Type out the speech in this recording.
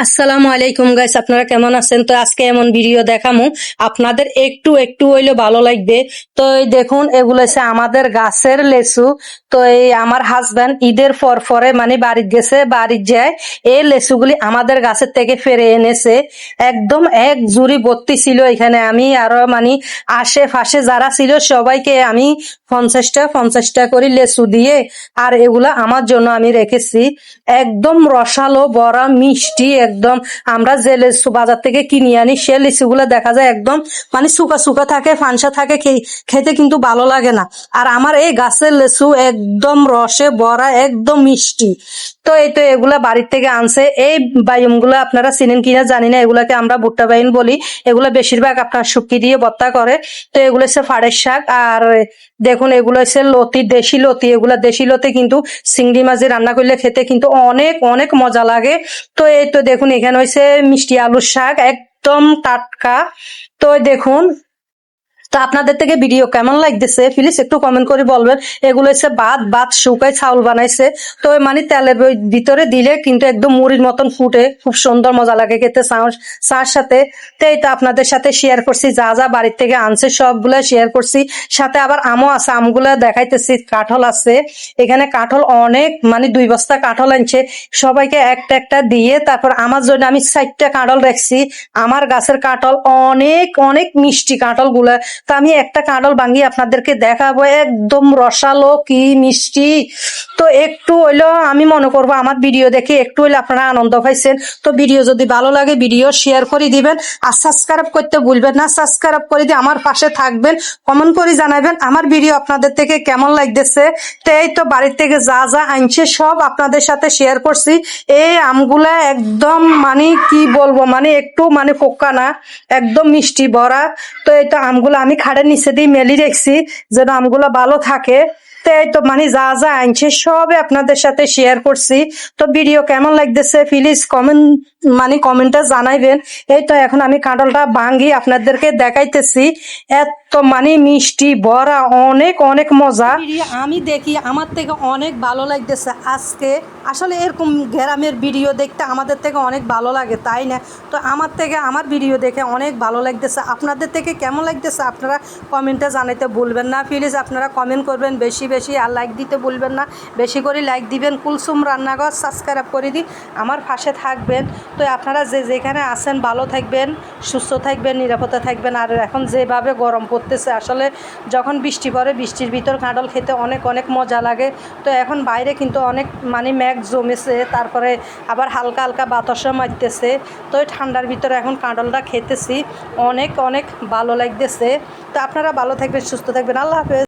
আসসালামু আলাইকুম গাইস, আপনারা কেমন আছেন? তো আজকে এমন ভিডিও দেখামু আপনাদের একটু একটু হইলে ভালো লাগবে। তো এই দেখুন, এগুলো হচ্ছে আমাদের গাছের লেচু। তো এই আমার হাজবেন্ড ঈদের পরে মানে বাড়ি গেছে, বাড়ি যায় এই লেচুগুলি আমাদের গাছের থেকে ফেরে এনেছে। একদম এক জুড়ি ভর্তি ছিল এখানে। আমি আরো মানে আশেপাশে যারা ছিল সবাইকে আমি 50টা করে লেচু দিয়ে, আর এগুলা আমার জন্য আমি রেখেছি। একদম রসালো বড়া মিষ্টি একদম। আমরা যে লিচু বাজার থেকে কিনে আনি সে লিচুগুলো দেখা যায় একদম মানে শুকা শুকা থাকে, ফানসা থাকে, খেতে কিন্তু ভালো লাগে না। আর আমার এই গাছের লিচু একদম রসে ভরা, একদম মিষ্টি। তো এই তো এগুলা বাড়ির থেকে আনছে। এই বাইম গুলা আপনারা চিনেন কিনা জানি না, এগুলাকে আমরা ভুট্টা বাইন বলি। এগুলা বেশিরভাগ আপনার শুকি দিয়ে ভর্তা করে। তো এগুলো হচ্ছে ফাড়ের শাক। আর দেখুন, এগুলো হচ্ছে লতি, দেশি লতি। এগুলা দেশি লতি কিন্তু চিংড়ি মাছ দিয়ে রান্না করলে খেতে কিন্তু অনেক অনেক মজা লাগে। তো এই তো দেখুন, এখানে হয়েছে মিষ্টি আলুর শাক, একদম টাটকা। তো দেখুন, তো আপনাদের থেকে ভিডিও কেমন লাগতেছে প্লিজ একটু কমেন্ট করে বলবেন। এগুলো হচ্ছে ভাত ভাত শুকাই চাউল বানাইছে। তো মানে তেলের ভিতরে দিলে কিন্তু একদম মুড়ির মতন ফুটে, খুব সুন্দর মজা লাগে খেতে চার সাথে। তো এই তো আপনাদের সাথে শেয়ার করছি, যা যা বাড়ির থেকে আনছে সবগুলা শেয়ার করছি। সাথে আবার আমও আছে, আমগুলা দেখাইতেছি। কাঁঠাল আছে এখানে, কাঁঠাল অনেক মানে 2 বস্তা কাঁঠাল আনছে। সবাইকে একটা একটা দিয়ে তারপর আমার জন্য আমি 4টা কাঁঠাল রাখছি। আমার গাছের কাঁঠাল অনেক অনেক মিষ্টি কাঁঠাল গুলা। তো আমি একটা কাঁঠাল ভাঙিয়ে আপনাদেরকে দেখাবো, একদম রসালো কি মিষ্টি। তো একটু হইলো আমি মনে করবো আমার ভিডিও দেখে একটু হইলে আপনারা আনন্দ পাইছেন। তো ভিডিও যদি ভালো লাগে ভিডিও শেয়ার করে দিবেন, আর সাবস্ক্রাইব করতে ভুলবেন না। সাবস্ক্রাইব করে দিয়ে আমার পাশে থাকবেন, কমেন্ট করে জানাবেন আমার ভিডিও আপনাদের থেকে কেমন লাগতেছে। তো এই তো বাড়ির থেকে যা যা আনছে সব আপনাদের সাথে শেয়ার করছি। এই আমগুলা একদম মানে কি বলবো, মানে একটু মানে পোকা না, একদম মিষ্টি ভরা। তো এই তো আমগুলো আমি খাড়ের নিচে দিয়ে মেলি রেখেছি যেন আমগুলো ভালো থাকে। তো এই তো মানে যা যা আনছে সবে আপনাদের সাথে শেয়ার করছি। তো ভিডিও কেমন লাগতেছে প্লিজ কমেন্টে জানাইবেন। এই তো এখন আমি কাঁঠালটা ভাঙ্গি আপনাদেরকে দেখাইতেছি। এত মানে মিষ্টি ভরা, অনেক অনেক মজা। ভিডিও আমি দেখি আমার থেকে অনেক ভালো লাগতেছে আজকে। আসলে এরকম গ্রামের ভিডিও দেখতে আমাদের থেকে অনেক ভালো লাগে, তাই না? তো আমার থেকে আমার ভিডিও দেখে অনেক ভালো লাগতেছে। আপনাদের থেকে কেমন লাগতেছে আপনারা কমেন্টে জানাইতে ভুলবেন না প্লিজ। আপনারা কমেন্ট করবেন বেশি বেশি, আর লাইক দিতে ভুলবেন না। বেশি করে লাইক দিবেন। কুলসুম রান্নাঘর সাবস্ক্রাইব করে দিই, আমার পাশে থাকবেন। তো আপনারা যে যেখানে আছেন ভালো থাকবেন, সুস্থ থাকবেন, নিরাপদে থাকবেন। আর এখন যেভাবে গরম পড়তেছে, আসলে যখন বৃষ্টি পড়ে বৃষ্টির ভিতর কাঁঠাল খেতে অনেক অনেক মজা লাগে। তো এখন বাইরে কিন্তু অনেক মানে মেঘ জমেছে, তারপরে আবার হালকা হালকা বাতাসও মারতেছে। তো ঠান্ডার ভিতরে এখন কাঁঠালটা খেতেছি, অনেক অনেক ভালো লাগতেছে। তো আপনারা ভালো থাকবেন, সুস্থ থাকবেন। আল্লাহ হাফেজ।